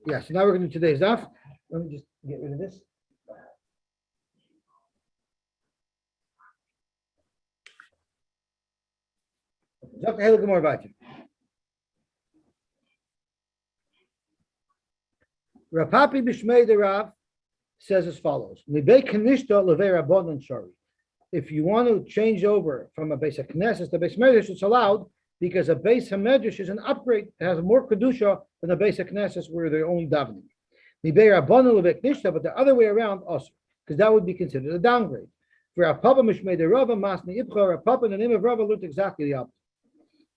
Yeah, so now we're going to do today's daf. Let me just get rid of this. Rapapi Bishmei de Rav says as follows: if you want to change over from a base of Knesset to a base Medrash, it's allowed because a base of Medrash is an upgrade. It has more kedusha than a base of Knesset where they're only davening. But the other way around also, because that would be considered a downgrade. For a papa Mishmei de Rav Masni Ibcha, a papa in the name of Rav looked exactly the opposite.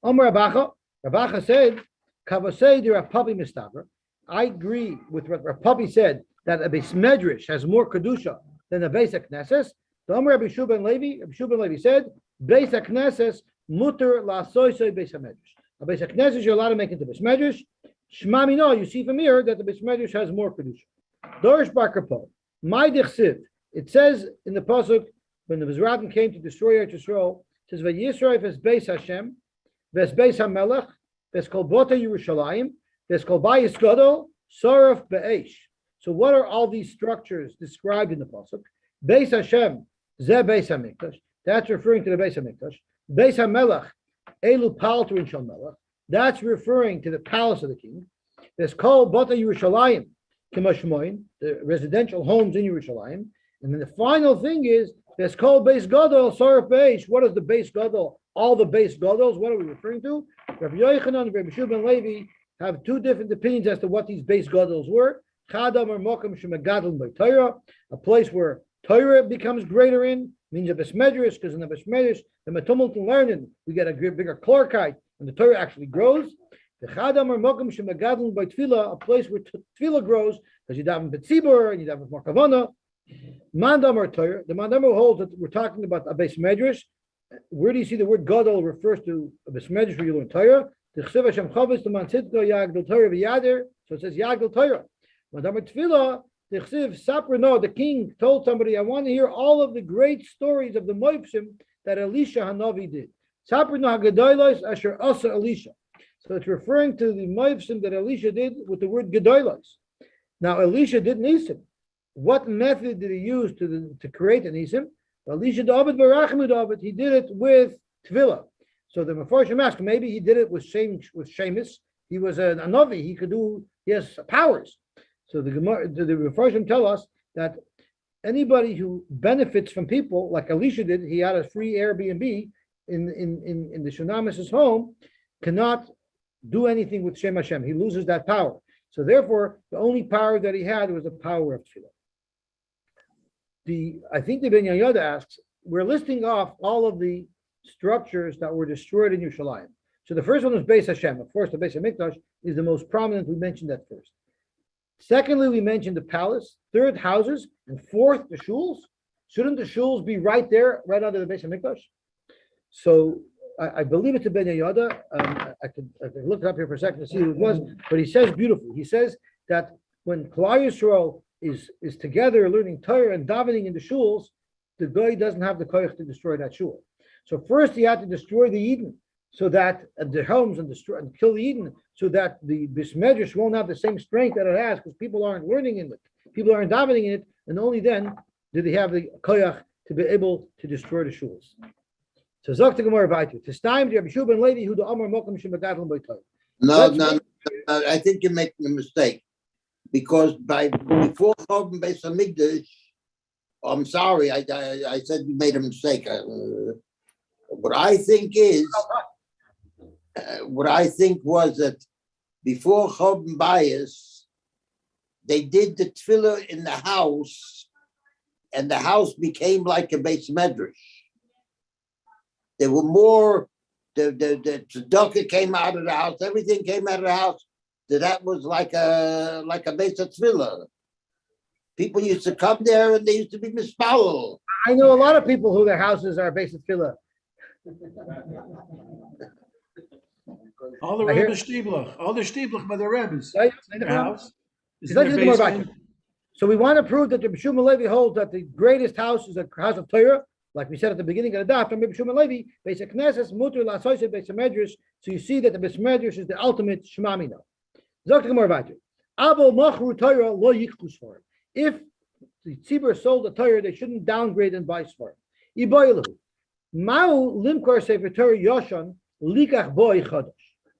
Amar Rabacha said, Kavasei de Rapapi Mistaber. I agree with what Rapapi said that a base Medrash has more kedusha than a base of Knesset. The Amar Rabbi Shua ben Levi said, Beis HaKnesses muter la'asoisoi Beis HaMedrash. A Beis HaKnesses you're allowed to make into Beis Medrash. Shema mino, you see from here that the Beis Medrash has more kedusha. Dorish Bar Kapo, my dichsiv. It says in the pasuk when the Mizraim came to destroy Eretz Yisrael, it says Vayisrael ves Beis Hashem, ves Beis HaMelech, ves Kol Bota Yerushalayim, ves Kol Bayis Gadol, Saraf Be'esh. So what are all these structures described in the pasuk? Beis Hashem. Ze Beis HaMikdash. That's referring to the Beis HaMikdash. Beis HaMelech, Elu Palterin Shal Melech. That's referring to the palace of the king. There's Kol Bata Yerushalayim, Kimashmoin, the residential homes in Yerushalayim. And then the final thing is there's Kol Beis Gadol, Saraf Beish. What is the Beis Gadol? All the Beis Gadols. What are we referring to? Rabbi Yochanan and Rabbi Shua ben Levi have two different opinions as to what these Beis Gadols were. Chadam or Mokum Shemegadol by Torah, a place where Torah becomes greater in, means a besmedrish, because in the besmedrish, the metumult and learning, we get a bigger chlorkite, and the Torah actually grows. The chadam or mokum shemegadlin by tefillah, a place where tefillah grows, because you daven betzibur and you daven more kavana. Mandam or Torah, the mandam holds that we're talking about a besmedrish. Where do you see the word gadol refers to a besmedrish where you learn Torah? The chsiv Hashem chavis the man tzidko yagdol Torah v'yader, so it says yagdol Torah. Mandam or tefillah. The king told somebody, I want to hear all of the great stories of the Moipshim that Elisha Hanavi did. So it's referring to the Moipshim that Elisha did with the word Gedolos. Now Elisha did Nisim. What method did he use to create an Nisim? Elisha David Barachim David, he did it with Tefillah. So the Mefarshim asked, maybe he did it with Shemus. He was a Navi, he has powers. So the Mefarshim tell us that anybody who benefits from people, like Elisha did, he had a free Airbnb in the Shunamis' home, cannot do anything with Shem Hashem. He loses that power. So therefore, the only power that he had was the power of Tefillah. I think the Ben Yoda asks, we're listing off all of the structures that were destroyed in Yerushalayim. So the first one was Beis Hashem. Of course, the Beis HaMikdash is the most prominent. We mentioned that first. Secondly, we mentioned the palace. Third, houses. And fourth, the shuls. Shouldn't the shuls be right there, right under the Beis HaMikdash? So I believe it's a Ben Yoda. I could look it up here for a second to see who it was. But he says beautifully. He says that when Klal Yisrael is together learning Torah and davening in the shuls, the guy doesn't have the koyach to destroy that shul. So first he had to destroy the Eden, so that the homes and kill the Eden, so that the Bismedrash won't have the same strength that it has, because people aren't learning in it, people aren't davening in it, and only then do they have the koyach to be able to destroy the shuls. So Zok to Gemara Baitu. To time the Rabbi Shua ben Levi who the Amar Mokum Shemegadlin by Torah. No, I think you're making a mistake, because before Chorban Beis Hamikdash, I'm sorry, I said you made a mistake. What I think was that before Chorban Bayis, they did the tefillah in the house, and the house became like a Beis Medrash. There were more, the tzedakah came out of the house, everything came out of the house. That was like a Beis Tefillah. People used to come there and they used to be mispalel. I know a lot of people who their houses are Beis Tefillah. All the Rebbe Shtiblach by the Rebbes. The house. So we want to prove that the Rabbi Shua ben Levi holds that the greatest house is a house of Torah, like we said at the beginning of the daf. From Rabbi Shua ben Levi, Beis HaKnesses, Muter La'asoisei Beis HaMedrash. So you see that the Beis HaMedrash is the ultimate Shema Mino. Zok the Gemara Baitu. If the tzibur sold a Torah, they shouldn't downgrade and buy Sfarim.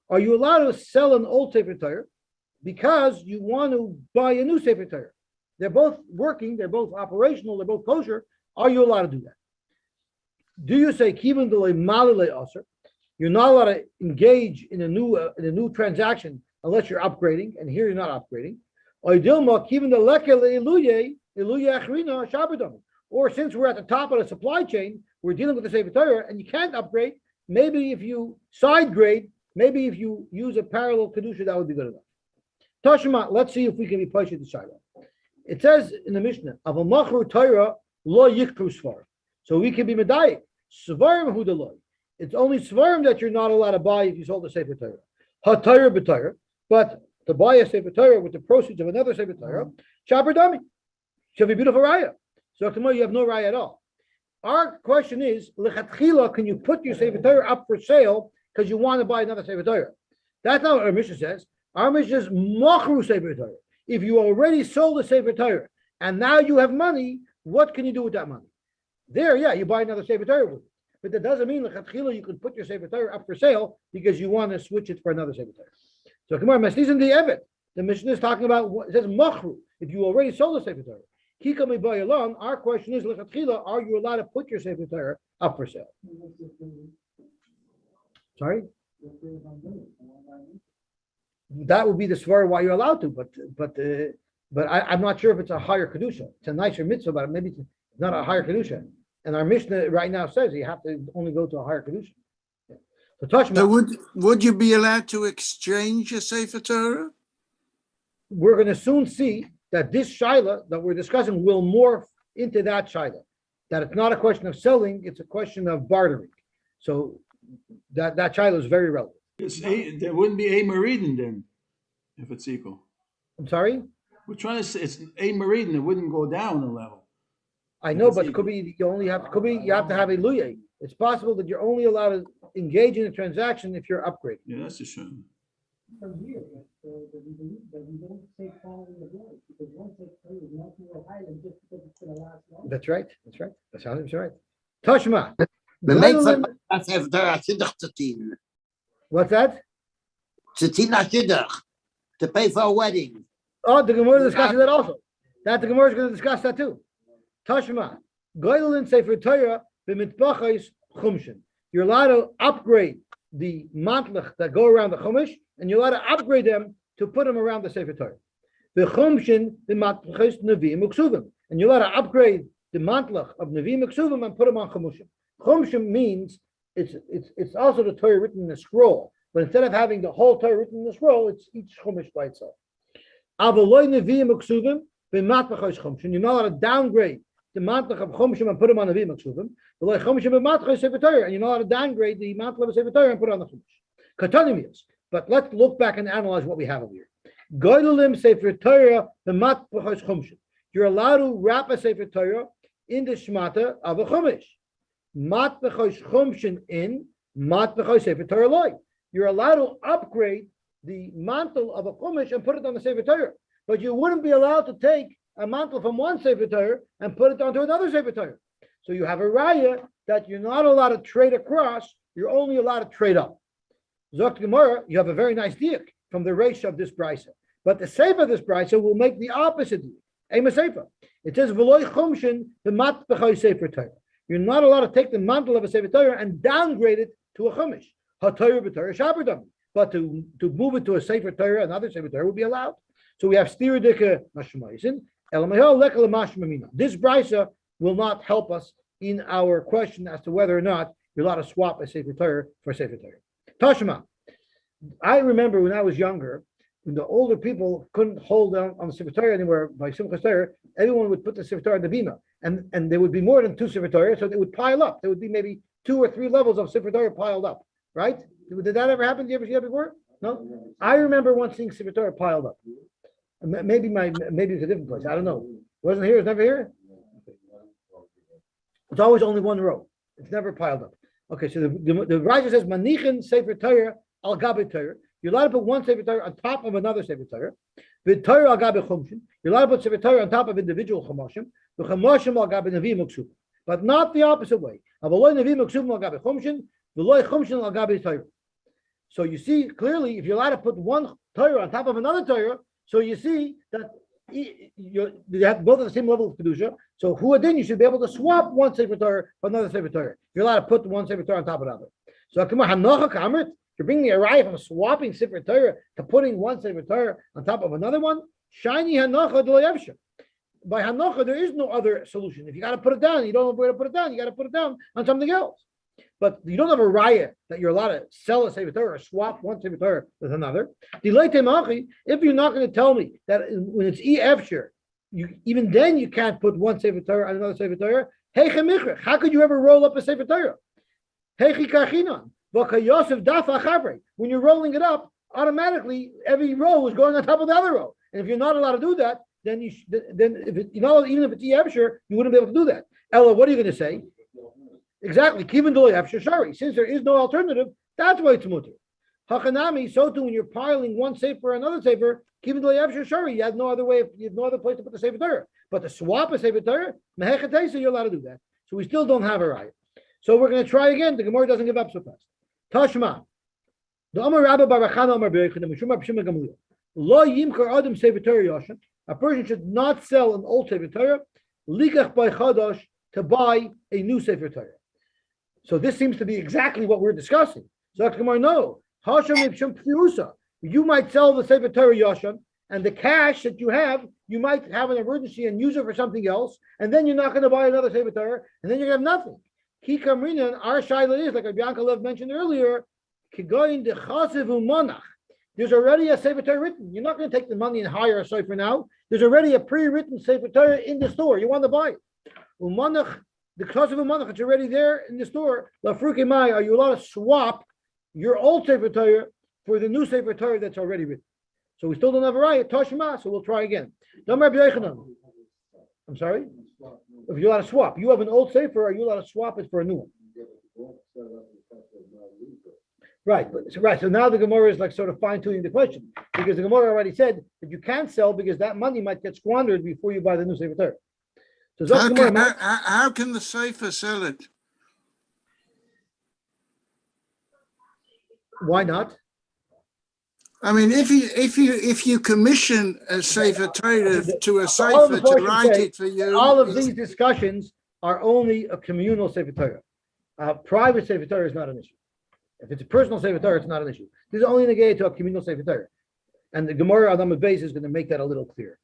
Are you allowed to sell an old Sefer Torah because you want to buy a new Sefer Torah? They're both working, they're both operational, they're both kosher. Are you allowed to do that? Do you say kivan delay malile aser? You're not allowed to engage in a new transaction unless you're upgrading, and here you're not upgrading. Or since we're at the top of the supply chain, we're dealing with the Sefer Torah, and you can't upgrade. Maybe if you side grade, maybe if you use a parallel kedusha, that would be good enough. Tashma, let's see if we can be patient to Shiloh. It says in the Mishnah, "Aval machru Torah lo yikru svarim." So we can be medayik. Svarim hu deloy. It's only svarim that you're not allowed to buy if you sold the Sefer Torah. Ha Torah b'Torah, but to buy a Sefer Torah with the proceeds of another Sefer Torah, shaper dami. Should be beautiful raya. So tomorrow you have no raya at all. Our question is, lechatchila, can you put your Sefer Torah up for sale because you want to buy another Sefer Torah? That's not what our Mishnah says. Our Mishnah says machru Sefer Torah. If you already sold a Sefer Torah and now you have money, what can you do with that money? There, yeah, you buy another Sefer Torah with it. But that doesn't mean lechatchila you can put your Sefer Torah up for sale because you want to switch it for another Sefer Torah. So come on, Masnizim the Evet. The Mishnah is talking about what it says machru. If you already sold a Sefer Torah. Kikami Bayalan, our question is, lechatchila, are you allowed to put your Sefer Torah up for sale? Sorry? That would be the svar why you're allowed to, but I'm not sure if it's a higher kedusha. It's a nicer mitzvah, but maybe it's not a higher kedusha. And our Mishnah right now says you have to only go to a higher kedusha. So, So would you be allowed to exchange a Sefer Torah? We're going to soon see that this shaila that we're discussing will morph into that shaila. That it's not a question of selling, it's a question of bartering. So that shaila is very relevant. There wouldn't be a Meriden then, if it's equal. I'm sorry? We're trying to say it's a Meriden, it wouldn't go down a level. I know, but it could be you have to have a luye. It's possible that you're only allowed to engage in a transaction if you're upgrading. Yeah, that's a shame. That's right. That's how it's right. Tashma. What's that? To pay for a wedding. Oh, the Gemara discusses that also. The Gemara is going to discuss that too. Tashma. Goylin Sefer Torah b'mitbachos chumshin. You're allowed to upgrade the mantlach that go around the chumash, and you're allowed to upgrade them to put them around the Sefer Torah. The chumshin b'matchos neviim uksuvim, and you're allowed to upgrade the mantlach of neviim uksuvim and put them on chumushim. Chumshim means it's also the Torah written in a scroll, but instead of having the whole Torah written in the scroll, it's each chumash by itself. Avaloi neviim uksuvim b'matchos chumshin. You're not allowed to downgrade the mantlach of chumshim and put them on neviim uksuvim. And you're not allowed to downgrade the mantle of a Sefer Torah and put it on the chumash. Katanim is. But let's look back and analyze what we have over here. Goylim Sefer Torah b'matchos chumshin. You're allowed to wrap a Sefer Torah in the shmata of a chumash. Matchos chumshin in matchos Sefer Torah loy. You're allowed to upgrade the mantle of a chumash and put it on the Sefer Torah. But you wouldn't be allowed to take a mantle from one Sefer Torah and put it onto another Sefer Torah. So you have a raya that you're not allowed to trade across, you're only allowed to trade up. Zok Gemara, you have a very nice diak from the reish of this brisa. But the sefer of this brisa will make the opposite diak. Sefer. It says, V'loi chumshin b'mat b'chay Sefer Torah. You're not allowed to take the mantle of a Sefer Torah and downgrade it to a chumash. Ha-Torah b'Torah shaberdam. But to move it to a Sefer Torah, another Sefer Torah will be allowed. So we have stiradika mashmaisin, elamahel lekal mashmamina. This brisa will not help us in our question as to whether or not you're allowed to swap a Sefer Torah for a Sefer Torah. Tashma. I remember when I was younger, when the older people couldn't hold on the Sefer Torah anymore by Simchas Torah, everyone would put the Sefer Torah in the bima, and there would be more than two Sefer Torah, so they would pile up. There would be maybe 2 or 3 levels of Sefer Torah piled up, right? Did that ever happen? Did you ever see that before? No? I remember once seeing Sefer Torah piled up. Maybe it's a different place. I don't know. Wasn't here? It's never here? It's always only one row. It's never piled up. Okay, so the Raja says, Manichin Sefer Torah al Gabe Torah. You're allowed to put one Sefer Torah on top of another Sefer Torah. With Torah al gabe chumshin, you're allowed to put Sefer Torah on top of individual chumashim. The chumashim al gabe neviim uksubim, but not the opposite way. Avaloi neviim uksubim al gabe chumshin, v'loi chumshin al gabe Torah. So you see clearly, if you're allowed to put one Torah on top of another Torah, so you see that you have both at the same level of kedusha. So then you should be able to swap one Sefer Torah for another Sefer Torah. You're allowed to put one Sefer Torah on top of another. So you're bringing a raya from swapping Sefer Torah to putting one Sefer Torah on top of another one. Shiny hanacha d'lo. By hanacha, there is no other solution. If you got to put it down, you don't know where to put it down. You got to put it down on something else. But you don't have a raya that you're allowed to sell a Sefer Torah or swap one Sefer Torah with another. If you're not going to tell me that when it's efshir, even then you can't put one Sefer Torah on another Sefer Torah. How could you ever roll up a Sefer Torah? When you're rolling it up, automatically every row is going on top of the other row. And if you're not allowed to do that, then even if it's efshir, you wouldn't be able to do that. Ella, what are you going to say? Exactly. Since there is no alternative, that's why it's mutter. Hachanami, so too when you're piling one sefer or another sefer, you have no other way, you have no other place to put the sefer Torah. But to swap a sefer Torah, you're allowed to do that. So we still don't have a right. So we're going to try again. The Gemara doesn't give up so fast. Tashma. The Amar Rabba Barachana Amar Bereich, the Mishum Abshim Gamliel. Lo yimkar adam sefer Torah yoshan. A person should not sell an old sefer Torah. Likach by chadash, to buy a new sefer Torah. So this seems to be exactly what we're discussing. So Gemara, no. You might sell the Sefer Torah Yoshan, and the cash that you have, you might have an emergency and use it for something else, and then you're not going to buy another Sefer Torah, and then you're going to have nothing. Ki Kamrina, and our shaila is, like Rabbi Yankelev mentioned earlier, there's already a Sefer Torah written. You're not going to take the money and hire a Sefer now. There's already a pre-written Sefer Torah in the store. You want to buy it. Umanach, the cost of a monach, it's already there in the store. Are you allowed to swap your old Sefer Torah for the new Sefer Torah that's already written? So we still don't have a riot. Toshma, so we'll try again. I'm sorry? If you're allowed to swap, you have an old Sefer, are you allowed to swap it for a new one? Right. So now the Gemara is like sort of fine-tuning the question, because the Gemara already said that you can't sell because that money might get squandered before you buy the new Sefer Torah. So how can the Sefer sell it? Why not? I mean, if you commission a Sefer Torah to a Sefer to write it for you, all of these discussions are only a communal Sefer Torah. Private Sefer Torah is not an issue. If it's a personal Sefer Torah, it's not an issue. This is only negated to a communal Sefer Torah, and the Gemara on the base is going to make that a little clearer.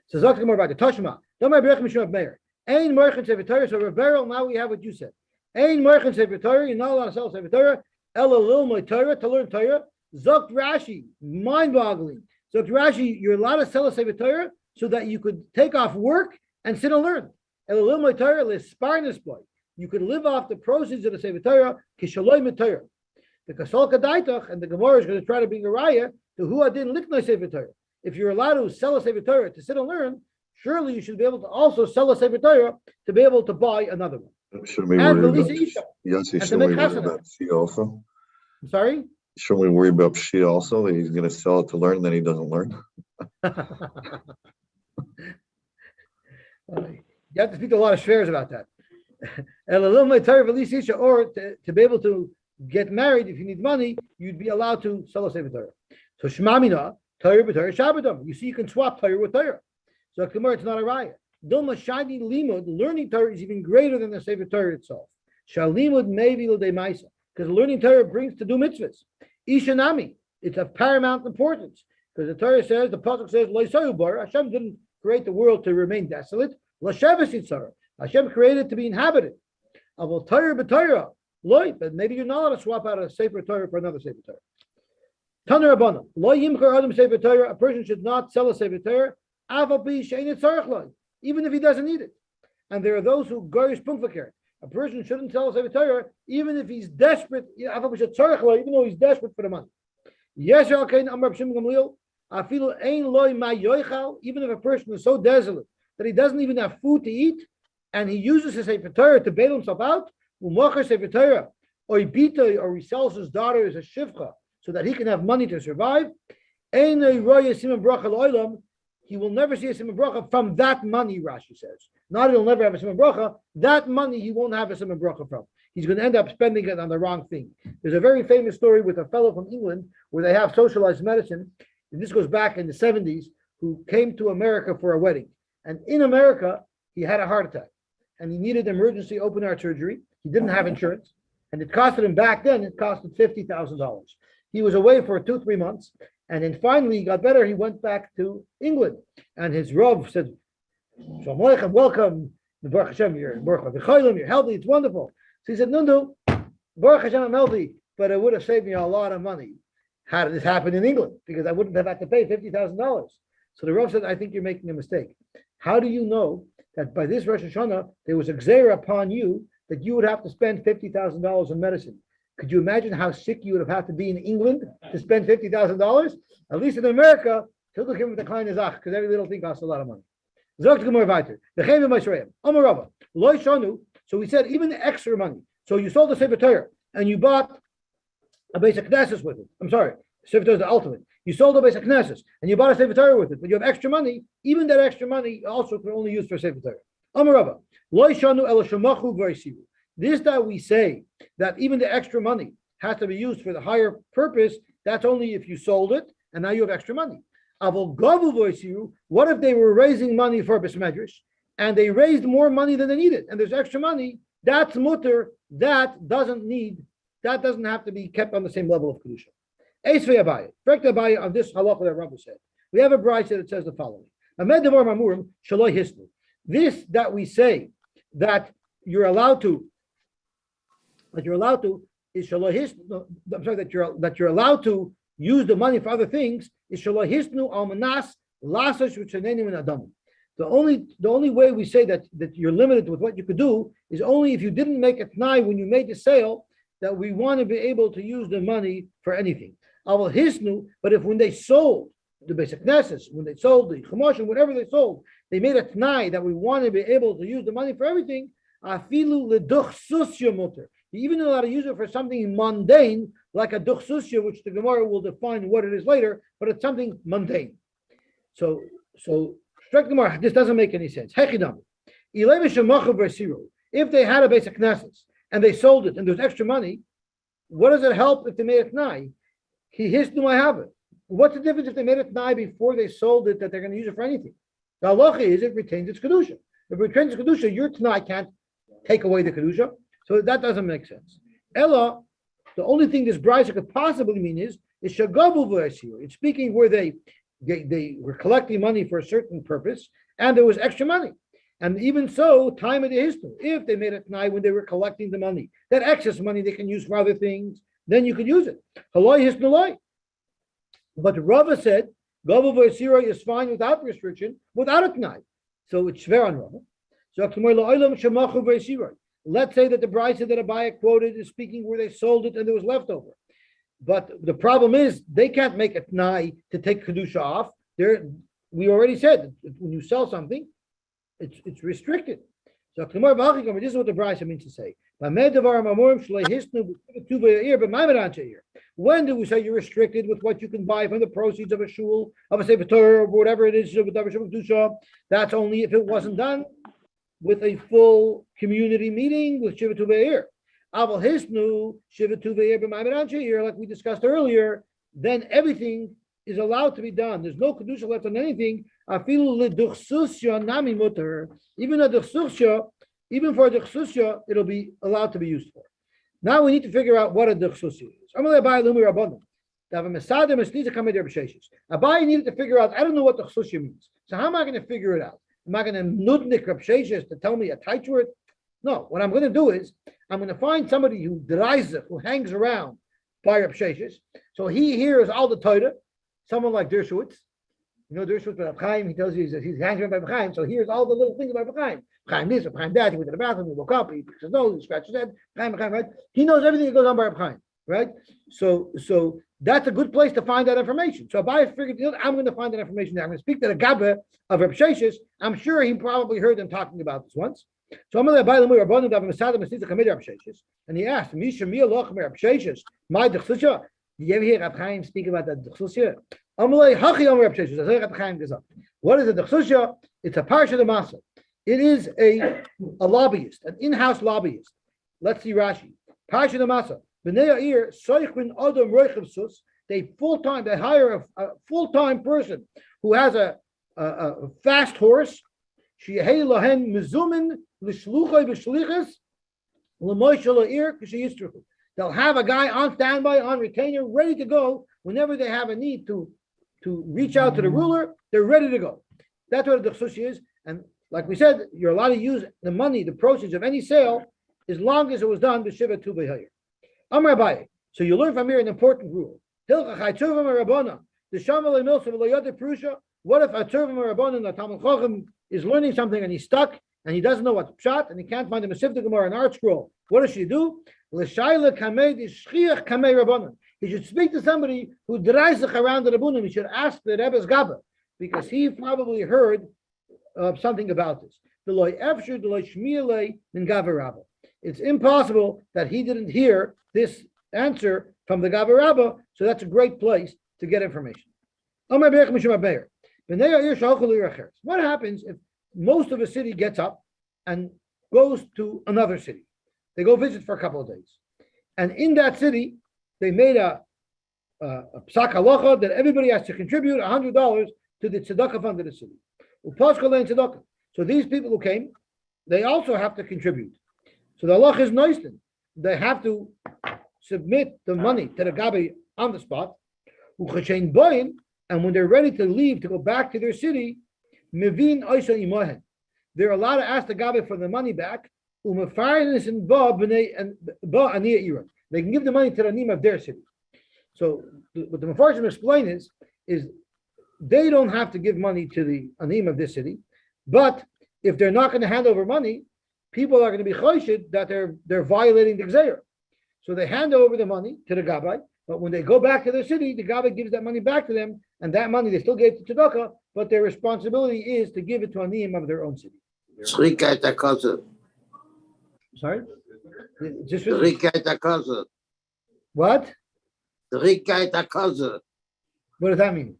So Zok Gemara about the Tashma. Don't my berech mishum meir. Ein merchen Sefer Torah. So Rebberal, now we have what you said. Ein merchen Sefer Torah. You're not allowed to sell Sefer Torah. Ela lilmay Torah, to learn Torah. Zok Rashi, mind-boggling. Zok Rashi, you're allowed to sell a Sefer Torah so that you could take off work and sit and learn. Ela lilmay Torah lesparnes boy. You could live off the proceeds of the Sefer Torah kishaloi mit Torah. The Kasol Kadaitach and the Gemara is going to try to bring a raya to who didn't liknoi Sefer Torah. If you're allowed to sell a Sefer Torah to sit and learn, surely you should be able to also sell a Sefer Torah to be able to buy another one. Should we worry about Yosy? Should we worry about Pshi also? I'm sorry? Should we worry about Pshi also? That he's going to sell it to learn, then he doesn't learn. You have to speak to a lot of shvers about that. Or to be able to get married, if you need money, you'd be allowed to sell a Sefer Torah. So Shmamina, Torah b'Torah Shabbatom. You see, you can swap Torah with Torah. So Gemara, it's not a riot. Dilma Shadi Limud, learning Torah is even greater than the Sefer Torah itself. Shalimud maybe l'dei Maisa, because learning Torah brings to do mitzvahs. Ishanami, it's of paramount importance, because the Torah says, the pasuk says, Loisayu bar, Hashem didn't create the world to remain desolate. Lashavas yitzara, Hashem created to be inhabited. Avol Torah b'Torah, loy, but maybe you're not allowed to swap out a Sefer Torah for another Sefer Torah. Taner Rabbanan, lo yimkar adam Sefer Torah, a person should not sell a Sefer Torah, even if he doesn't need it. And there are those who go punkvaker. A person shouldn't sell a Sefer Torah even if he's desperate, even though he's desperate for the money. Even if a person is so desolate that he doesn't even have food to eat, and he uses his Sefer Torah to bail himself out, or he sells his daughter as a shivcha, so that he can have money to survive. He will never see a simon bracha from that money, Rashi says. Not he'll never have a simon bracha, that money he won't have a simon bracha from. He's going to end up spending it on the wrong thing. There's a very famous story with a fellow from England where they have socialized medicine, and this goes back in the 70s, who came to America for a wedding. And in America, he had a heart attack, and he needed emergency open heart surgery. He didn't have insurance, and it costed him back then, it costed $50,000. He was away for 2-3 months, and then finally he got better. He went back to England, and his Rav said, Shalom Aleichem, welcome, Baruch Hashem, you're healthy, it's wonderful. So he said, no, Baruch Hashem, I'm healthy, but it would have saved me a lot of money had this happened in England, because I wouldn't have had to pay $50,000. So the Rav said, I think you're making a mistake. How do you know that by this Rosh Hashanah, there was a gzeira upon you that you would have to spend $50,000 on medicine? Could you imagine how sick you would have had to be in England to spend $50,000? At least in America, because every little thing costs a lot of money. So we said even the extra money. So you sold the Sefer Torah and you bought a basic Knesset with it. I'm sorry, Sefer Torah is the ultimate. You sold a basic Knesset and you bought a Sefer Torah with it, but you have extra money. Even that extra money also could only use for Sefer Torah. Amarava, lo yishanu ela shemachu v'yisiru. This that we say that even the extra money has to be used for the higher purpose, that's only if you sold it and now you have extra money. Avol gavu v'yisiru. What if they were raising money for Beis Medrash and they raised more money than they needed and there's extra money? That's mutter. That doesn't have to be kept on the same level of kedusha. Eisvei Abaye, correct Abaye on this halacha that Rabbi said. We have a brayta that says the following: Amed devar mamurim shaloi hisnu. This that we say that you're allowed to is shaloi hisnu. I'm sorry, that you're allowed to use the money for other things is shaloi hisnu al manas lasash v'tzanenim and adamu. The only way we say that you're limited with what you could do is only if you didn't make a t'nai when you made the sale that we want to be able to use the money for anything. But if when they sold the basic Knesset, when they sold the Chumashim, whatever they sold, they made a t'nai that we want to be able to use the money for everything. Afilu leduch susya mutter. You even know how to use it for something mundane, like a duch susya, which the Gemara will define what it is later, but it's something mundane. So strike Gemara, this doesn't make any sense. Hechidam. If they had a basic Knesset and they sold it and there's extra money, what does it help if they made a t'nai? He hisnu, I have it. What's the difference if they made a t'nai before they sold it that they're going to use it for anything? The halacha is it retains its kedusha. If it retains its kedusha, your t'nai can't take away the kedusha, so that doesn't make sense. Ella, the only thing this brayso could possibly mean is shagavu v'asiru. It's speaking where they were collecting money for a certain purpose and there was extra money. And even so, time of the history, if they made a t'nai when they were collecting the money, that excess money they can use for other things, then you could use it. Haloi hisnuloi. But Rava said, Gavu v'asira is fine without restriction, without a t'nai. So it's shver on Rava. So let's say that the brayso that Abaye quoted is speaking where they sold it and there was leftover. But the problem is they can't make a t'nai to take kedusha off. We already said when you sell something, it's restricted. So this is what the brayso means to say. When do we say you're restricted with what you can buy from the proceeds of a shul, of a sefer Torah, or whatever it is? That's only if it wasn't done with a full community meeting with Shiva Tu Be'er. Aval Hisnu Shiva Tu Be'er b'Maimed Ansheir, like we discussed earlier, then everything is allowed to be done. There's no kedusha left on anything. Afilu leduchsusya nami muter. Even a duchsusya, even for a duchsusya, it'll be allowed to be used for. Now we need to figure out what a duchsusya is. Abaye needed to figure out. I don't know what duchsusya means. So how am I going to figure it out? Am I going to nudnik Reb Sheshes to tell me a tight word? No. What I'm going to do is I'm going to find somebody who hangs around by Reb Sheshes. So he hears all the Torah. Someone like Dershowitz, you know Dershowitz, but Chaim, he tells you he's hanging around by Chaim, so he hears all the little things about Chaim. Chaim this, Chaim that. He went to the bathroom, he woke up, he picks his nose, he scratches his head. Chaim, right? He knows everything that goes on by Chaim, right? So that's a good place to find that information. So Abaye figured, I'm going to find that information there. I'm going to speak to the Gabba of Reb Sheshes. I'm sure he probably heard them talking about this once. So I'm going to Abaye Rabbanim Dav Masada Masnita Kamid Reb Sheshes, and he asked, Misha Mialoch Reb Sheshes, my Dechsusha. You ever hear Rab Chaim speak about that Dechsusia? Amalei Hachi Amar Rab Sheshes. That's what Rab Chaim gesagt. What is a Dechsusia? It's a parsha de masa. It is a lobbyist, an in-house lobbyist. Let's see Rashi. Parsha de masa. B'nei ha'ir soichrin adam roichav sus. They hire a full-time person who has a fast horse. Shehei lahen mezumin l'shluchay b'shlichas l'moishel ha'ir k'sheyistruchu. They'll have a guy on standby, on retainer, ready to go whenever they have a need to reach out to the ruler. They're ready to go. That's what a dechsushi is. And like we said, you're allowed to use the money, the proceeds of any sale, as long as it was done b'shiva tu b'hayir. Amar Abaye. So you learn from here an important rule. What if a Turvam Rabbanan, the Talmud Chacham, is learning something and he's stuck and he doesn't know what's pshat and he can't find a Masifta Gemara, an art scroll? What does she do? He should speak to somebody who dreisach around the Rabbanim. He should ask the Rebbe's Gabba because he probably heard something about this. It's impossible that he didn't hear this answer from the Gabba Rabbah, so that's a great place to get information. What happens if most of a city gets up and goes to another city? They go visit for a couple of days. And in that city, they made a psak halacha that everybody has to contribute $100 to the tzedakah fund of the city. So these people who came, they also have to contribute. So the halacha is nice. They have to submit the money to the Gabi on the spot. And when they're ready to leave to go back to their city, they're allowed to ask the Gabi for the money back. They can give the money to the Anim of their city. So what the Mefarshim explain is they don't have to give money to the Anim of this city, but if they're not going to hand over money, people are going to be choshid that they're violating the Gzeir. So they hand over the money to the Gabbai, but when they go back to their city, the Gabbai gives that money back to them, and that money they still gave to Tzedakah, but their responsibility is to give it to Anim of their own city. Sorry? Just what? What does that mean?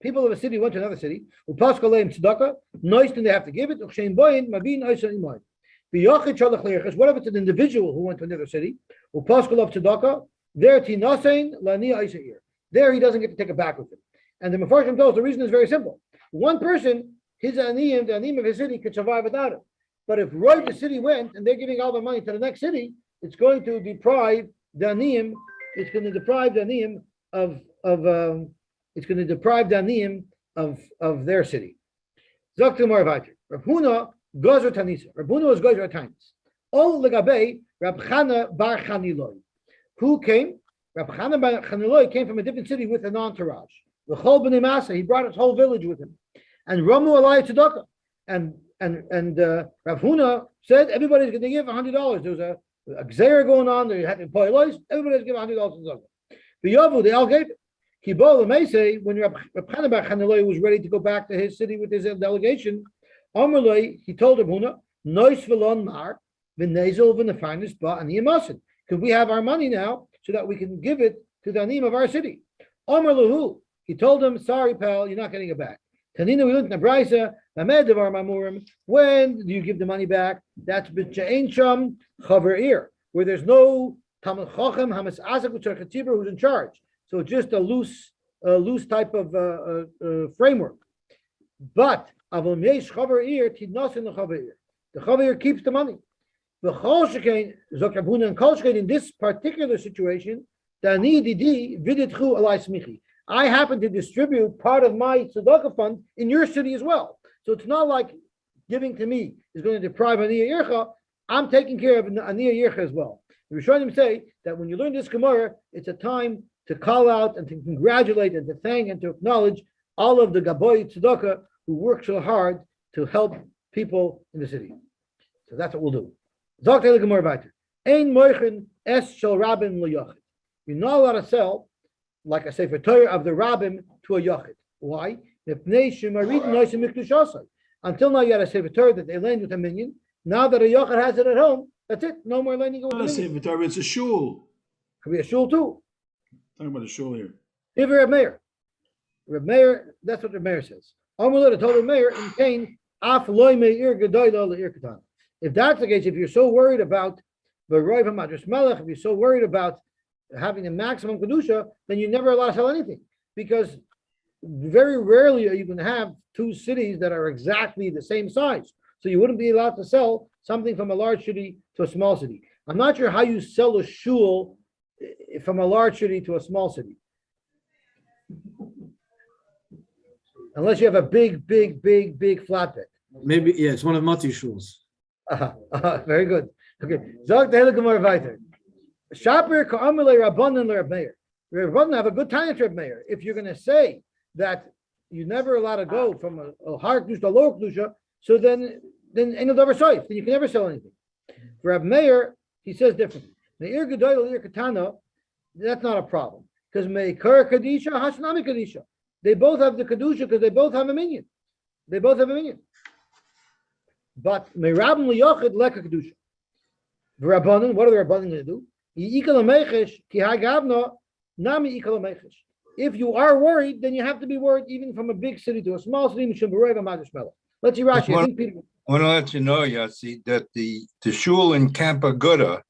People of a city went to another city. What if it's an individual who went to another city? There he doesn't get to take it back with him. And the Mefarshim tells the reason is very simple. One person, his aniyim, the aniyim of his city, could survive without him. But if the city went and they're giving all the money to the next city, it's going to deprive the aniyim. It's going to deprive the aniyim of their city. Zok to more Rav Huna gozer tanisa. Rav Huna was gozer times. All legabe Rab Chana bar Chaniloi, who came. Rab Chana bar Chaniloi came from a different city with an entourage. The whole Bnei Masa, he brought his whole village with him. And Ramu Alai Tzedakah. And Rav Huna said everybody's going to give $100. There was a Gzeir going on. They had to employ lawyers. Everybody's giving $100 to Tzedakah. The Yavu, they all gave it. Kibol Meisei, when Rab Chana bar Chaniloi was ready to go back to his city with his delegation, Amrloi, he told Rav Huna, Nois v'lon mar v'nezel v'nefarnis ba ani amasin. Could we have our money now so that we can give it to the anim of our city? Amrlahu, he told him, sorry, pal, you're not getting it back. Tanina, we learned in the Brisa, Mamedavar Mamurim, when do you give the money back? That's b'cha'en sham chaver ir, where there's no Talmud Chacham, Hamas Azak, who's in charge. So just a loose type of framework. But Avol Yesh chaver ir, tidnasin the chaver ir. The chaver ir keeps the money. The Chol Shekain, Zok Rab Huna and Kol Shekain, in this particular situation, Dani Didi Viditchu Alai Smichi. I happen to distribute part of my tzedakah fund in your city as well. So it's not like giving to me is going to deprive Aniyah Yircha. I'm taking care of Aniyah Yircha as well. The Rishonim say that when you learn this Gemara, it's a time to call out and to congratulate and to thank and to acknowledge all of the Gaboy tzedakah who work so hard to help people in the city. So that's what we'll do. Zok the Gemara weiter. Ein moichen es shel rabin l'yochid. You're not allowed to sell like a sefer Torah of the rabbim to a yochid. Why? A Until now, you had a sefer Torah that they lend with a minion. Now that a yochid has it at home, that's it. No more lending with Not a a minion. sefer Torah, it's a shul. Could be a shul too. Talking about a shul here. If Reb Meir. Reb Meir, that's what Reb Meir says. Amalur told Reb Meir in Cain, af loy meir gedoyla leir katan. If that's the case, if you're so worried about the roiv hamadras melech, if you're so worried about having the maximum kedusha, then you're never allowed to sell anything, because very rarely are you going to have two cities that are exactly the same size. So you wouldn't be allowed to sell something from a large city to a small city. I'm not sure how you sell a shul from a large city to a small city. Unless you have a big flatbed. Maybe, yeah, it's one of Mati's shuls. Very good. Okay. Zog the Gemara weiter. Shaper ka'amele Rabbanan le Reb Meir. Rabbanan have a good time to Reb Meir. If you're going to say that you're never allowed to go from a higher kedusha to a lower kedusha, so then ain't no davar soif. Then you can never sell anything. For Reb Meir, he says differently. Meir gedoyel leir katana, that's not a problem, because meikar kadisha hasnami kadisha. They both have the kedusha because they both have a minion. They both have a minion. But meirabim liyochid leka kedusha. Rabbanan, what are the Rabbanan going to do? If you are worried, then you have to be worried even from a big city to a small city. Let's see Rashi. I think Peter. I want to let you know, Yossi, that the shul in Camp Aguda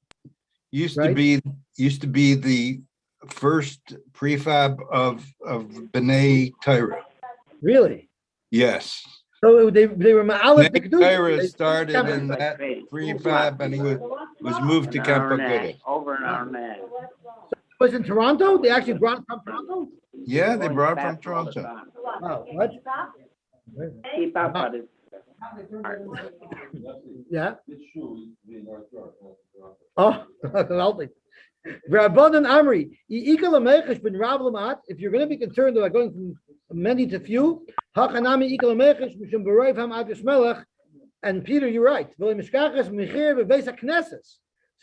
used to be the first prefab of B'nai Torah. Really? Yes. So they were ma'alet the B'nai kedusha. Torah started in that prefab, and he was moved to Camp Aguda. Over in Arnett. Was in Toronto? They actually brought it from Toronto? Yeah, they brought it from Toronto. Wow, what? Keep up with it. Yeah. Oh, lovely. Rabbanan Amri, if you're going to be concerned about going from many to few, and Peter, you're right. So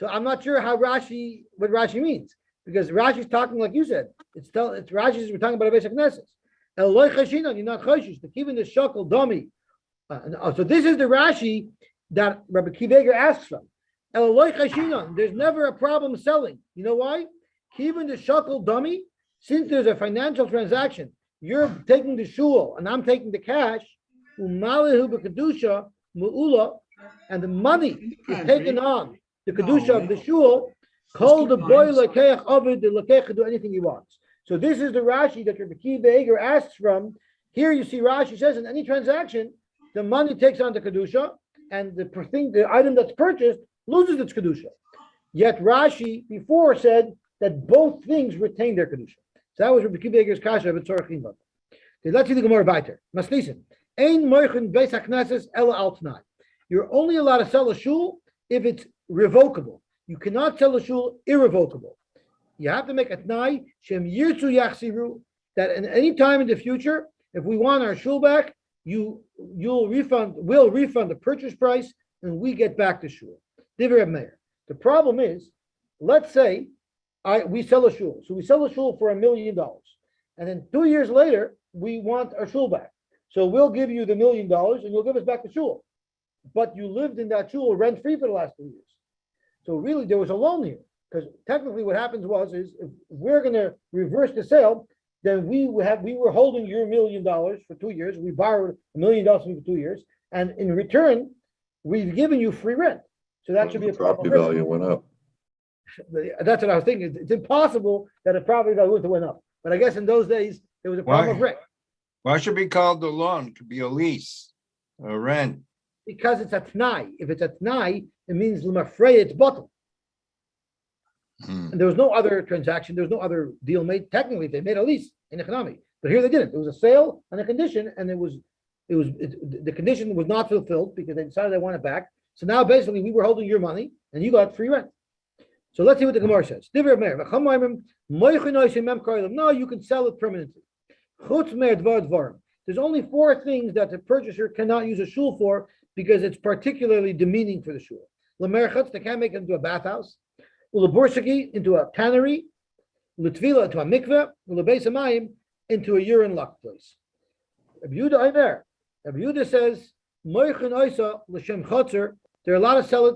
I'm not sure what Rashi means, because Rashi's talking like you said. It's Rashi's, we're talking about a basic knesses. You're not choshish. Even the shakel dummy. So this is the Rashi that Rabbi Kiveger asks from. There's never a problem selling. You know why? Even the shakel dummy, since there's a financial transaction, you're taking the shul and I'm taking the cash, and the money is taken on the kedusha of the shul. Call the boy lekeach ovid, the lekeach can do anything he wants. So this is the Rashi that Rabbi Kiveger asks from. Here you see Rashi says in any transaction, the money takes on the kedusha, and the item that's purchased loses its kedusha. Yet Rashi before said that both things retain their kedusha. So that was Rabbi Kiveger's kasha of Tzorach Chimba. Okay, let's see the Gemara weiter. Maslisen. Ein moichin beis hakneses ela al tnai. You're only allowed to sell a shul if it's revocable. You cannot sell a shul irrevocable. You have to make a tnai shem yirtzu yachsiru, that at any time in the future, if we want our shul back, we'll refund the purchase price, and we get back the shul. Divrei Meir. The problem is, let's say we sell a shul. So we sell a shul for $1 million, and then 2 years later we want our shul back. So we'll give you the $1 million, and you'll give us back the shul. But you lived in that shul rent free for the last 2 years. So really, there was a loan here, because technically what happens is if we're going to reverse the sale, then we were holding your $1 million for 2 years. We borrowed $1 million from you for 2 years, and in return, we've given you free rent. So that should be a Property problem. value went up. That's what I was thinking. It's impossible that a property value went up. But I guess in those days there was a problem of rent. Why should it be called a loan? It could be a lease, a rent. Because it's a t'nai. If it's a t'nai, it means l'mafrei, it's bottom. And there was no other transaction. There was no other deal made. Technically, they made a lease in economy, but here they didn't. It was a sale on a condition, and the condition was not fulfilled because they decided they want it back. So now basically we were holding your money and you got free rent. So let's see what the Gemara says. No, you can sell it permanently. There's only 4 things that the purchaser cannot use a shul for because it's particularly demeaning for the shul. They can't make it into a bathhouse. Into a tannery. Into a mikveh. Into a urine lock place. Rabbi Yehuda says moichin oisa l'shem chotzer. They're allowed to sell it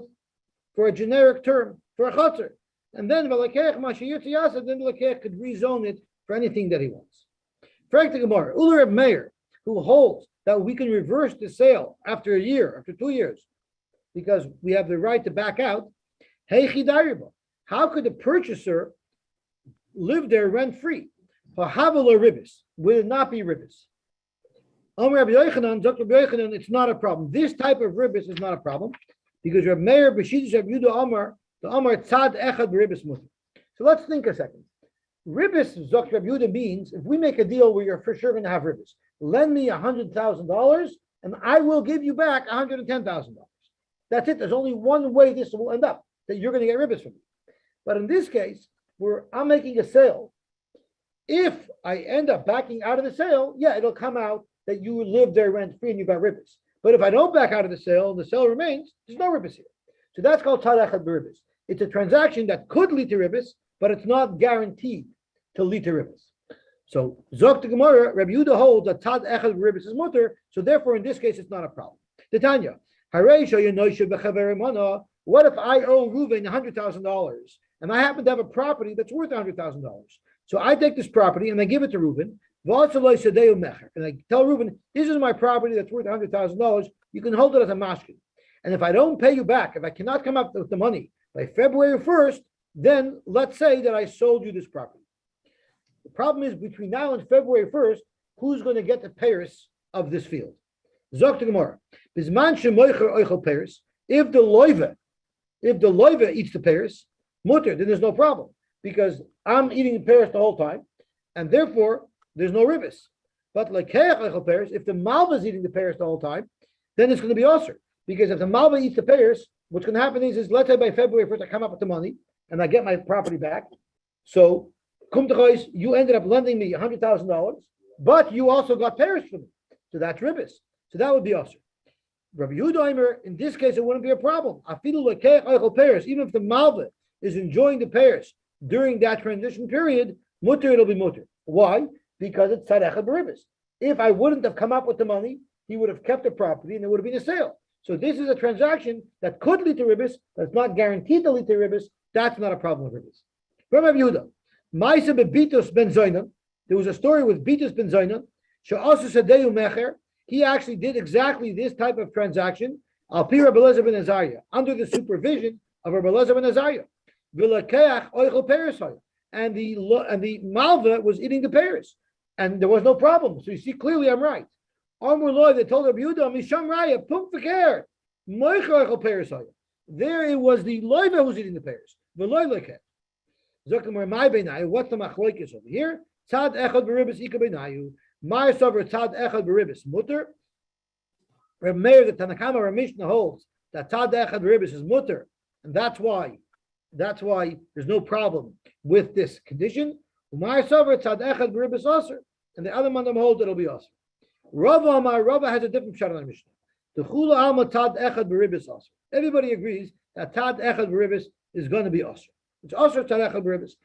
for a generic term, for a chotzer. And then the lekech mashiyut yasa, then the lekech could rezone it for anything that he wants. Frank the Gemara, Uller Reb Meir, who holds that we can reverse the sale after a year, after 2 years, because we have the right to back out. Hey chidariba, how could the purchaser live there rent free? Hahavela ribis, will it not be ribis? Amar Rabbi Yochanan, Dr. Rabbi Yochanan, it's not a problem. This type of ribis is not a problem because Reb Meir b'shiddush Reb Yehuda Amar, the Amar tzad echad ribis mutter. So let's think a second. Ribis, Dr. Rabbi Yehuda, means if we make a deal where you're for sure going to have ribis, lend me $100,000 and I will give you back $110,000. That's it. There's only one way this will end up, that you're going to get ribis from me. But in this case, where I'm making a sale, if I end up backing out of the sale, yeah, it'll come out that you live there rent free and you got ribis. But if I don't back out of the sale and the sale remains, there's no ribis here. So that's called tzad echad b'ribis. It's a transaction that could lead to ribis, but it's not guaranteed to lead to ribis. So Zok the Gemara, Rabbi Yehuda holds that tzad echad b'ribis is mutter. So therefore, in this case, it's not a problem. Tanya, what if I owe Reuven $100,000 and I happen to have a property that's worth $100,000? So I take this property and I give it to Reuven, and I tell Reuven, this is my property that's worth $100,000. You can hold it as a mashkin. And if I don't pay you back, if I cannot come up with the money by February 1st, then let's say that I sold you this property. The problem is between now and February 1st, who's going to get the payers of this field? Zok the Gemara. If the loiva eats the payers, mutter, then there's no problem because I'm eating the payers the whole time, and therefore there's no ribis. But like if the malva is eating the payers the whole time, then it's going to be osir. Because if the malva eats the payers, what's going to happen is let's say by February 1st I come up with the money and I get my property back. So you ended up lending me $100,000, but you also got payers from me. So that's ribis. So that would be osir. Rabbi Yehuda, in this case, it wouldn't be a problem. Even if the malva is enjoying the payers during that transition period, mutter, it'll be mutter. Why? Because it's tzad echad b'ribis. If I wouldn't have come up with the money, he would have kept the property and it would have been a sale. So this is a transaction that could lead to ribis, that's not guaranteed to lead to ribis. That's not a problem with ribis. From Rabbi Yehuda, Ma'aseh bebitus ben Zoyna, there was a story with Bitus ben Zoyna, she'asu sadeu mecher. He actually did exactly this type of transaction, al pi Rabbi Elazar ben Azariah, under the supervision of Rabbi Elazar ben Azariah. V'lakeach oichel peres, and the malva was eating the pears, and there was no problem. So you see clearly, I'm right. Amur loy, they told Rabbi Yehuda, misham raya, pum feker, moichel oichel peres. There it was the loiva who was eating the pears. V'loy lekeh. Zokamar my beinayu. What's the machloikis over here? Tzad echad b'ribis ika beinayu. My sover tzad echad b'ribis mutter. Reb Meir, the Tanakama or Mishnah holds that tzad echad b'ribis is mutter, and that's why there's no problem with this condition. My sover tzad echad b'ribis aser, and the other mandam holds it'll be aser. Rava has a different shot on the Mishnah. The chula alma tzad echad b'ribis aser. Everybody agrees that tzad echad b'ribis is going to be aser. It's aser tzad echad b'ribis.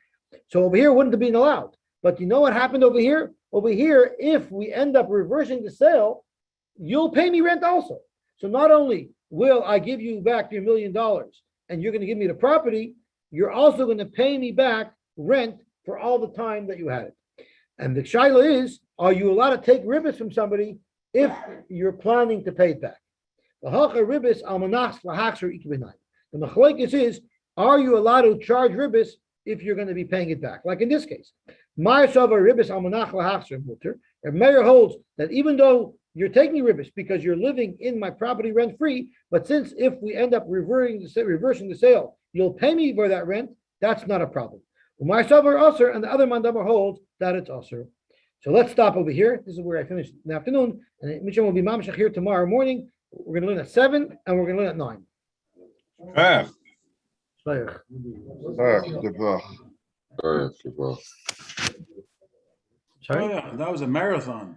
So over here wouldn't have been allowed. But you know what happened over here? Over here, if we end up reversing the sale, you'll pay me rent also. So not only will I give you back your $1 million and you're going to give me the property, you're also going to pay me back rent for all the time that you had it. And the shaila is, are you allowed to take ribis from somebody if you're planning to pay it back? The machlokes is, are you allowed to charge ribis if you're going to be paying it back? Like in this case, Meir holds that even though you're taking ribis because you're living in my property rent free, but since if we end up reversing the sale, you'll pay me for that rent, that's not a problem. And the other mandamar holds that it's usher. So let's stop over here. This is where I finished in the afternoon, and Mishnah will be mamshach here tomorrow morning. We're going to learn at 7 and we're going to learn at 9. Oh, yeah, that was a marathon.